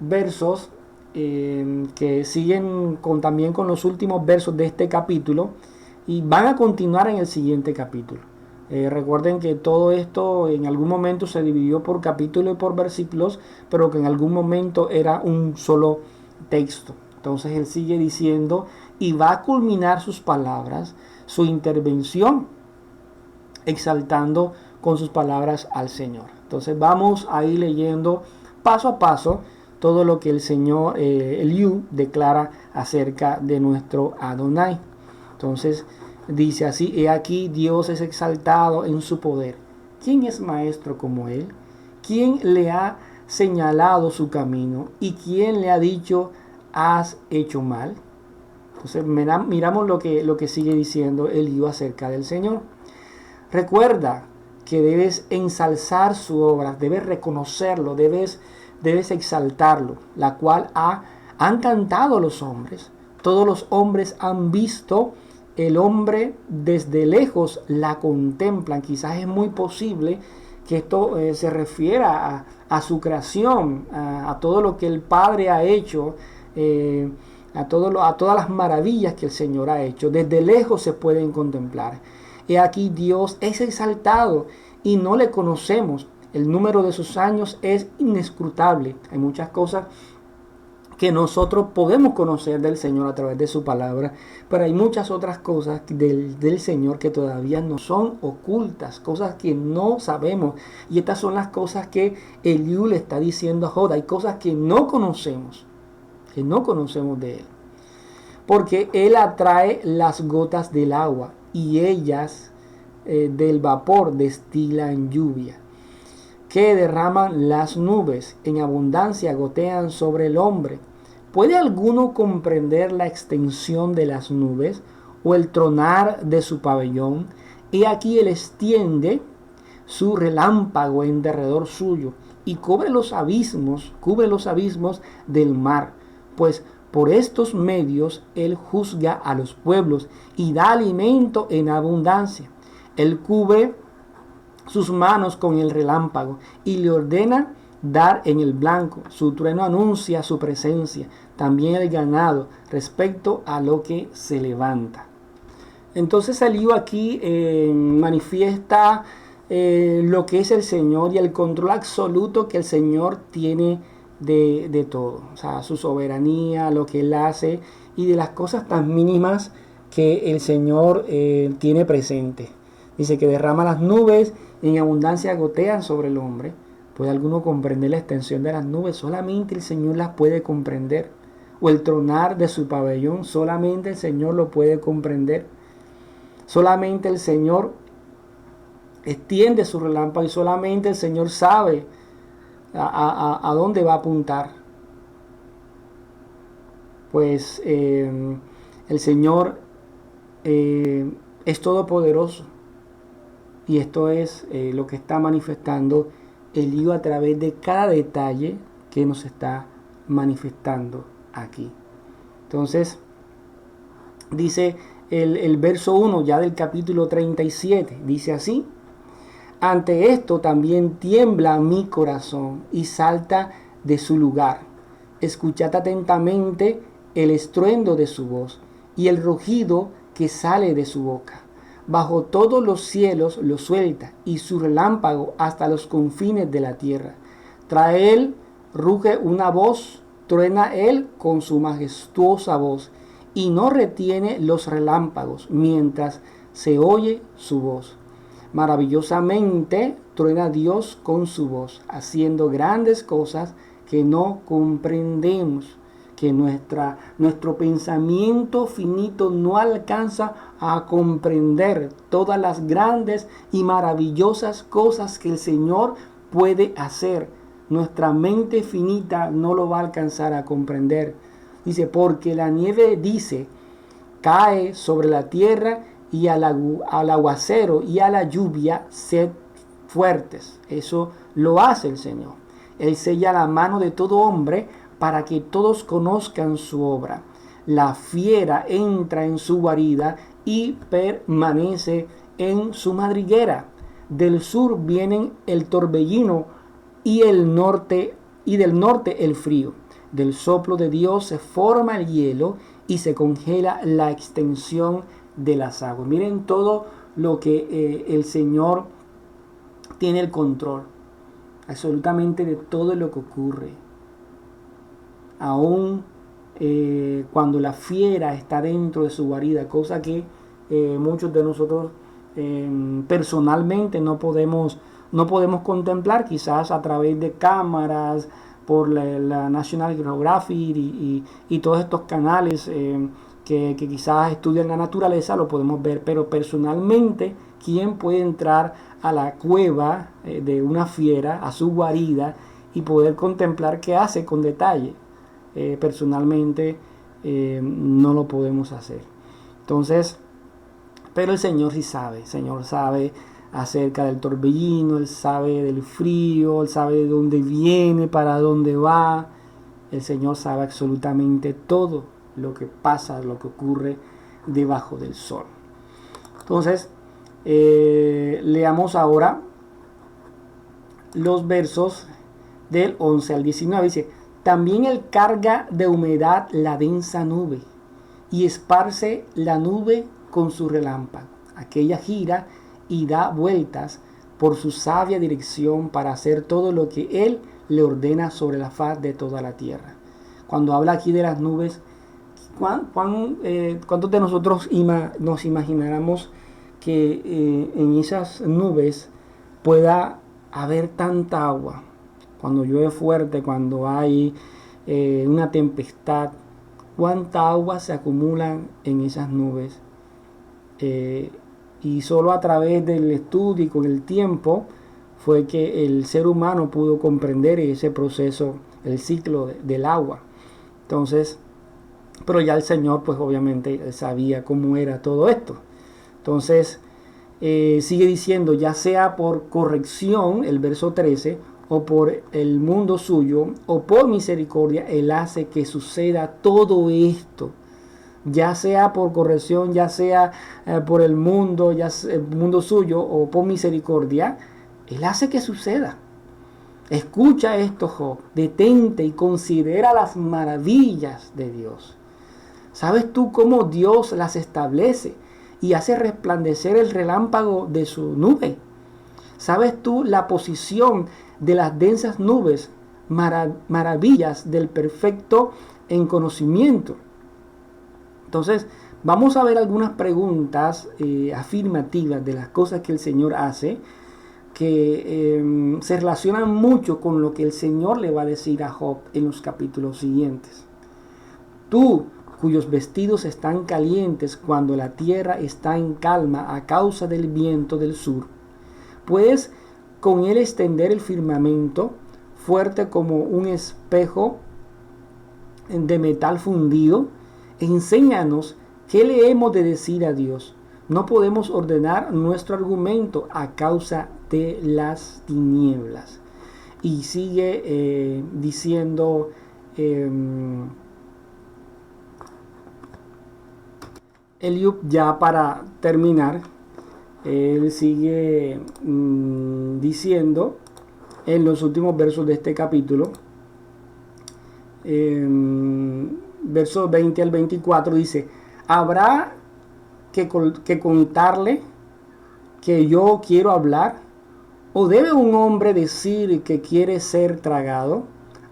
versos que siguen también con los últimos versos de este capítulo y van a continuar en el siguiente capítulo. Recuerden que todo esto en algún momento se dividió por capítulo y por versículos, pero que en algún momento era un solo texto. Entonces él sigue diciendo y va a culminar sus palabras, su intervención, exaltando con sus palabras al Señor. Entonces vamos a ir leyendo paso a paso todo lo que el Señor Eliú declara acerca de nuestro Adonai. Entonces dice así: he aquí Dios es exaltado en su poder. ¿Quién es maestro como él? ¿Quién le ha señalado su camino? ¿Y quién le ha dicho has hecho mal? Entonces miramos lo que sigue diciendo Eliú acerca del Señor. Recuerda que debes ensalzar su obra, debes reconocerlo, debes exaltarlo, la cual han cantado los hombres. Todos los hombres han visto, el hombre desde lejos la contemplan. Quizás es muy posible que esto se refiera a su creación, a todo lo que el Padre ha hecho, a todas las maravillas que el Señor ha hecho. Desde lejos se pueden contemplar. He aquí Dios es exaltado y no le conocemos. El número de sus años es inescrutable. Hay muchas cosas que nosotros podemos conocer del Señor a través de su palabra, pero hay muchas otras cosas del Señor que todavía no son ocultas, cosas que no sabemos. Y estas son las cosas que Eliú le está diciendo a Jod. Hay cosas que no conocemos de Él. Porque Él atrae las gotas del agua y ellas del vapor destilan lluvia. que derraman las nubes, en abundancia gotean sobre el hombre. ¿Puede alguno comprender la extensión de las nubes o el tronar de su pabellón? He aquí él extiende su relámpago en derredor suyo y cubre los abismos del mar, pues por estos medios él juzga a los pueblos y da alimento en abundancia. Él cubre sus manos con el relámpago y le ordena dar en el blanco. Su trueno anuncia su presencia, también el ganado respecto a lo que se levanta. Entonces Eliú aquí manifiesta lo que es el Señor y el control absoluto que el Señor tiene de todo. O sea, su soberanía, lo que Él hace y de las cosas tan mínimas que el Señor tiene presente. Dice que derrama las nubes, en abundancia gotean sobre el hombre. ¿Puede alguno comprender la extensión de las nubes? Solamente el Señor las puede comprender. O el tronar de su pabellón, solamente el Señor lo puede comprender. Solamente el Señor extiende su relámpago y solamente el Señor sabe a dónde va a apuntar. Pues el Señor es todopoderoso. Y esto es lo que está manifestando Eliú a través de cada detalle que nos está manifestando aquí. Entonces, dice el verso 1 ya del capítulo 37, dice así: ante esto también tiembla mi corazón y salta de su lugar. Escuchad atentamente el estruendo de su voz y el rugido que sale de su boca. Bajo todos los cielos lo suelta y su relámpago hasta los confines de la tierra. Trae él, ruge una voz, truena él con su majestuosa voz y no retiene los relámpagos mientras se oye su voz. Maravillosamente truena Dios con su voz, haciendo grandes cosas que no comprendemos, que nuestro pensamiento finito no alcanza a comprender todas las grandes y maravillosas cosas que el Señor puede hacer. Nuestra mente finita no lo va a alcanzar a comprender. Dice, porque la nieve, dice, cae sobre la tierra y al aguacero y a la lluvia sed fuertes. Eso lo hace el Señor. Él sella la mano de todo hombre para que todos conozcan su obra. La fiera entra en su guarida y permanece en su madriguera. Del sur vienen el torbellino y del norte el frío. Del soplo de Dios se forma el hielo y se congela la extensión de las aguas. Miren todo lo que el Señor tiene el control, absolutamente de todo lo que ocurre. Aún cuando la fiera está dentro de su guarida, cosa que muchos de nosotros personalmente no podemos contemplar, quizás a través de cámaras, por la National Geographic y todos estos canales que quizás estudian la naturaleza, lo podemos ver, pero personalmente, ¿quién puede entrar a la cueva de una fiera, a su guarida, y poder contemplar qué hace con detalle? Personalmente no lo podemos hacer. Entonces, pero el Señor sí sabe. El Señor sabe acerca del torbellino, Él sabe del frío, Él sabe de dónde viene, para dónde va. El Señor sabe absolutamente todo lo que pasa, lo que ocurre debajo del sol. Entonces, leamos ahora los versos del 11 al 19. Dice, también Él carga de humedad la densa nube y esparce la nube con su relámpago. Aquella gira y da vueltas por su sabia dirección para hacer todo lo que Él le ordena sobre la faz de toda la tierra. Cuando habla aquí de las nubes, ¿cuántos de nosotros nos imagináramos que en esas nubes pueda haber tanta agua? Cuando llueve fuerte, cuando hay una tempestad, ¿cuánta agua se acumula en esas nubes? Y solo a través del estudio y con el tiempo fue que el ser humano pudo comprender ese proceso, el ciclo del agua. Entonces, pero ya el Señor, pues obviamente sabía cómo era todo esto. Entonces, sigue diciendo, ya sea por corrección, el verso 13, o por el mundo suyo, o por misericordia, Él hace que suceda todo esto. Ya sea por corrección, ya sea por el mundo, el mundo suyo, o por misericordia, Él hace que suceda. Escucha esto, Job, detente y considera las maravillas de Dios. ¿Sabes tú cómo Dios las establece y hace resplandecer el relámpago de su nube? ¿Sabes tú la posición de las densas nubes, maravillas del perfecto en conocimiento? Entonces, vamos a ver algunas preguntas afirmativas de las cosas que el Señor hace, que se relacionan mucho con lo que el Señor le va a decir a Job en los capítulos siguientes. Tú, cuyos vestidos están calientes cuando la tierra está en calma a causa del viento del sur, puedes con él extender el firmamento, fuerte como un espejo de metal fundido. Enséñanos qué le hemos de decir a Dios. No podemos ordenar nuestro argumento a causa de las tinieblas. Y sigue diciendo Eliud, ya para terminar, él sigue diciendo en los últimos versos de este capítulo, versos 20 al 24, dice: habrá que contarle que yo quiero hablar, o debe un hombre decir que quiere ser tragado.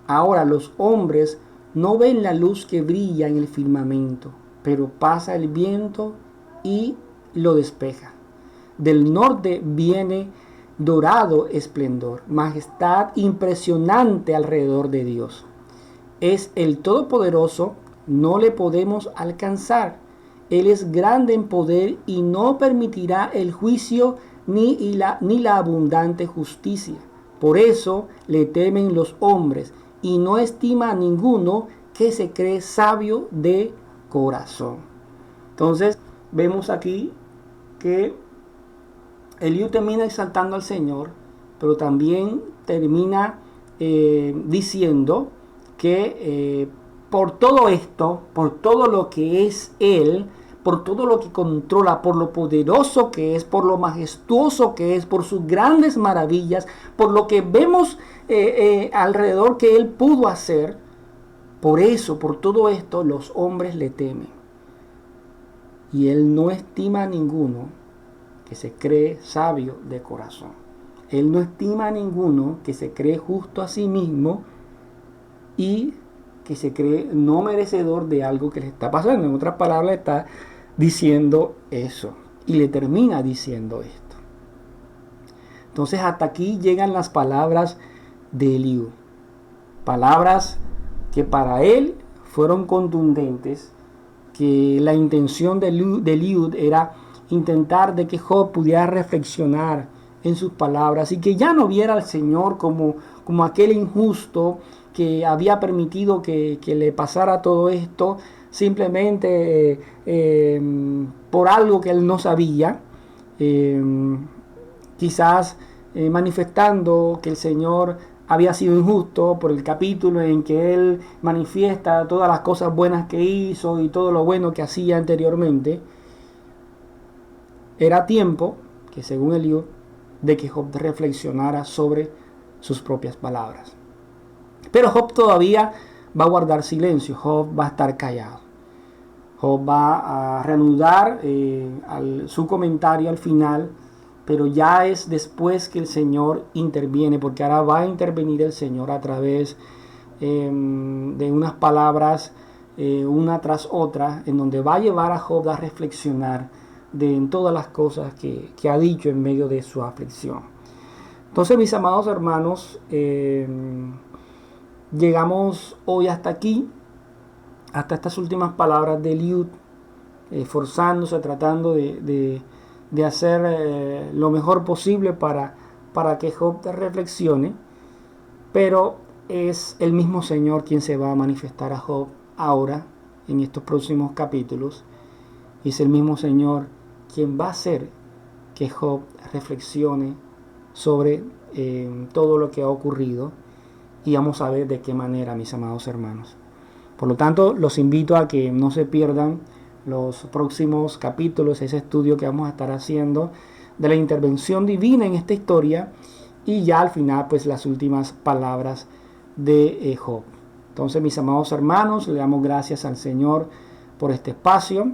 Ahora los hombres no ven la luz que brilla en el firmamento, pero pasa el viento y lo despeja. Del norte viene dorado esplendor, majestad impresionante alrededor de Dios. Es el Todopoderoso, no le podemos alcanzar. Él es grande en poder y no permitirá el juicio ni la abundante justicia. Por eso le temen los hombres y no estima a ninguno que se cree sabio de corazón. Entonces vemos aquí que Eliú termina exaltando al Señor, pero también termina diciendo que por todo esto, por todo lo que es Él, por todo lo que controla, por lo poderoso que es, por lo majestuoso que es, por sus grandes maravillas, por lo que vemos alrededor que Él pudo hacer, por eso, por todo esto, los hombres le temen. Y Él no estima a ninguno que se cree sabio de corazón. Él no estima a ninguno que se cree justo a sí mismo y que se cree no merecedor de algo que le está pasando. En otras palabras, está diciendo eso. Y le termina diciendo esto. Entonces, hasta aquí llegan las palabras de Eliú. Palabras que para él fueron contundentes, que la intención de Eliú era intentar de que Job pudiera reflexionar en sus palabras y que ya no viera al Señor como aquel injusto que había permitido que le pasara todo esto simplemente por algo que él no sabía, quizás manifestando que el Señor había sido injusto por el capítulo en que él manifiesta todas las cosas buenas que hizo y todo lo bueno que hacía anteriormente. Era tiempo que, según Eliú, de que Job reflexionara sobre sus propias palabras. Pero Job todavía va a guardar silencio. Job va a estar callado. Job va a reanudar su comentario al final, pero ya es después que el Señor interviene, porque ahora va a intervenir el Señor a través de unas palabras, una tras otra, en donde va a llevar a Job a reflexionar en todas las cosas que ha dicho en medio de su aflicción. Entonces, mis amados hermanos, llegamos hoy hasta aquí, hasta estas últimas palabras de Eliú, esforzándose, tratando de hacer lo mejor posible para para que Job reflexione, pero es el mismo Señor quien se va a manifestar a Job ahora, en estos próximos capítulos. Y es el mismo Señor quien va a hacer que Job reflexione sobre todo lo que ha ocurrido, y vamos a ver de qué manera, mis amados hermanos. Por lo tanto, los invito a que no se pierdan los próximos capítulos, ese estudio que vamos a estar haciendo de la intervención divina en esta historia, y ya al final pues las últimas palabras de Job. Entonces, mis amados hermanos, le damos gracias al Señor por este espacio,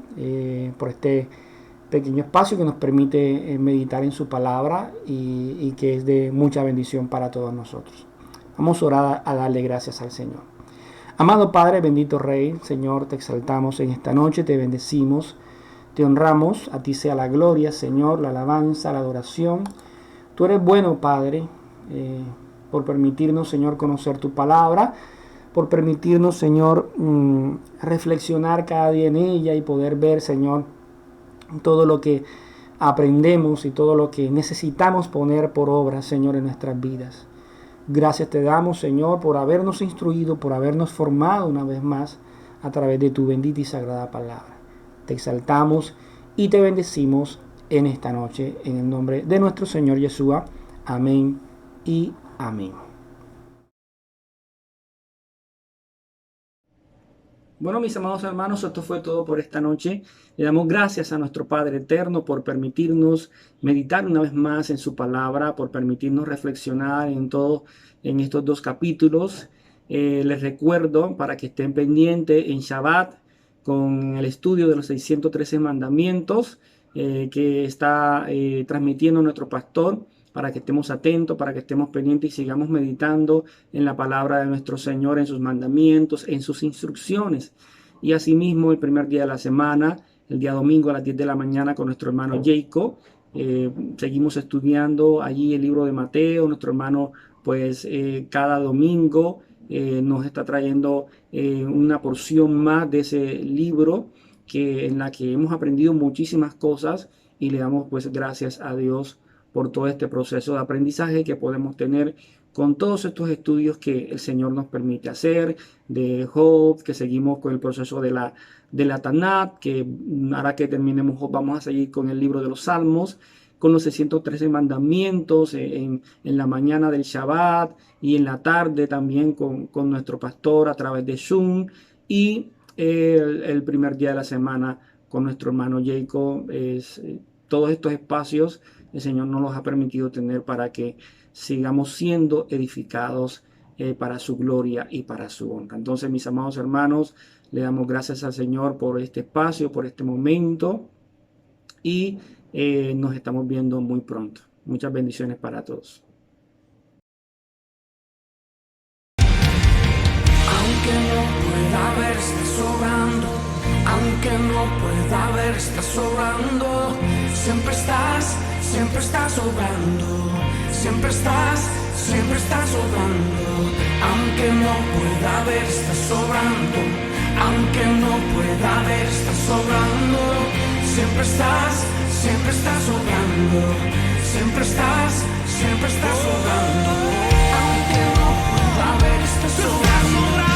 por este pequeño espacio que nos permite meditar en su palabra y que es de mucha bendición para todos nosotros. Vamos a orar a darle gracias al Señor. Amado Padre, bendito Rey, Señor, te exaltamos en esta noche, te bendecimos, te honramos, a ti sea la gloria, Señor, la alabanza, la adoración. Tú eres bueno, Padre, por permitirnos, Señor, conocer tu palabra, por permitirnos, Señor, reflexionar cada día en ella y poder ver, Señor, todo lo que aprendemos y todo lo que necesitamos poner por obra, Señor, en nuestras vidas. Gracias te damos, Señor, por habernos instruido, por habernos formado una vez más a través de tu bendita y sagrada palabra. Te exaltamos y te bendecimos en esta noche, en el nombre de nuestro Señor Yeshua. Amén y amén. Bueno, mis amados hermanos, esto fue todo por esta noche. Le damos gracias a nuestro Padre Eterno por permitirnos meditar una vez más en su palabra, por permitirnos reflexionar en estos 2 capítulos. Les recuerdo para que estén pendientes en Shabbat con el estudio de los 613 mandamientos que está transmitiendo nuestro pastor, para que estemos atentos, para que estemos pendientes y sigamos meditando en la palabra de nuestro Señor, en sus mandamientos, en sus instrucciones. Y asimismo, el primer día de la semana, el día domingo a las 10 de la mañana, con nuestro hermano Jacob, seguimos estudiando allí el libro de Mateo. Nuestro hermano, pues, cada domingo nos está trayendo una porción más de ese libro, en la que hemos aprendido muchísimas cosas, y le damos, pues, gracias a Dios por todo este proceso de aprendizaje que podemos tener con todos estos estudios que el Señor nos permite hacer, de Job, que seguimos con el proceso de la Tanat, que ahora que terminemos Job vamos a seguir con el libro de los Salmos, con los 613 mandamientos en la mañana del Shabbat, y en la tarde también con nuestro pastor a través de Zoom, y el primer día de la semana con nuestro hermano Jacob. Todos estos espacios el Señor nos los ha permitido tener para que sigamos siendo edificados para su gloria y para su honra. Entonces, mis amados hermanos, le damos gracias al Señor por este espacio, por este momento, y nos estamos viendo muy pronto. Muchas bendiciones para todos. Aunque no pueda ver, está sobrando. Aunque no pueda ver, está sobrando. Siempre estás sobrando. Siempre estás sobrando. Aunque no pueda ver, está sobrando. Aunque no pueda ver, está sobrando. Siempre estás sobrando. Siempre estás sobrando. Aunque no pueda ver, está sobrando.